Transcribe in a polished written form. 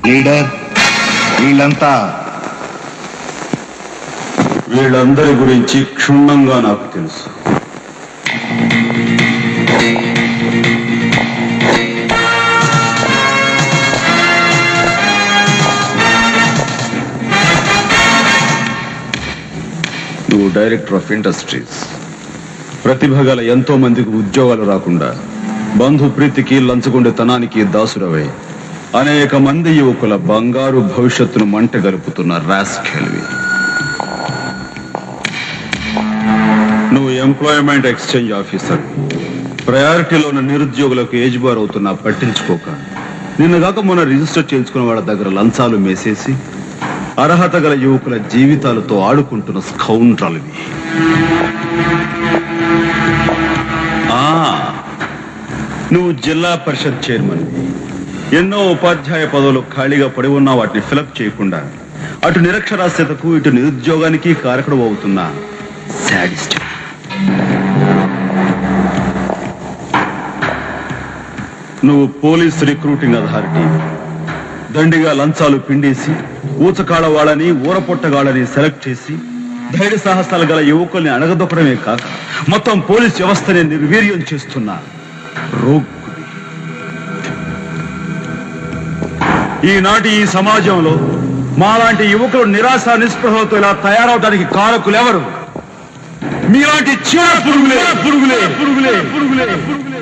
Leader వీళ్ళంతా వీళ్ళందరి గురించి క్షుణ్ణంగా నాకు తెలుసు. నువ్వు డైరెక్టర్ ఆఫ్ ఇండస్ట్రీస్. ప్రతిభ గల ఎంతో మందికి ఉద్యోగాలు రాకుండా బంధు ప్రీతికి లంచగొండెతనానికి దాసురవై అనేక మంది యువకుల బంగారు భవిష్యత్తును మంట గలుపుతున్న రాస్కెల్వి. నువ్వు ఎంప్లాయ్మెంట్ ఎక్స్చేంజ్ ఆఫీసర్. ప్రయారిటీలో ఉన్న నిరుద్యోగులకు ఏజ్ బార్ అవుతున్నా పట్టించుకోక నిన్నగాక మొన్న రిజిస్టర్ చేయించుకున్న వాళ్ళ దగ్గర లంచాలు మేసేసి అర్హత గల యువకుల జీవితాలతో ఆడుకుంటున్న స్కౌండ్రల్వి. నువ్వు జిల్లా పరిషత్ చైర్మన్. ఎన్నో ఉపాధ్యాయ పదవులు ఖాళీగా పడి ఉన్నా వాటిని ఫిలప్ చేయకుండా అటు నిరక్షరాస్యతకు ఇటు నిరుద్యోగానికి కారకుడు అవుతున్న శాడిస్ట్. నువ్వు పోలీస్ రిక్రూటింగ్ అథారిటీ. దండిగా లంచాలు పిండేసి ఊచకాడ వాళ్ళని ఊరపొట్టగాళ్ళని సెలెక్ట్ చేసి ధైర్య సాహసాలు గల యువకుల్ని అణగదొక్కడమే కాక మొత్తం పోలీస్ వ్యవస్థని నిర్వీర్యం చేస్తున్నా రోగ్. ఈనాటి ఈ సమాజంలో మాలాంటి యువకులు నిరాశ నిస్పృహలతో ఇలా తయారవడానికి కారకులు ఎవరు? మీలాంటి చీడ పురుగులే పురుగులే పురుగులే పురుగులే పురుగులే.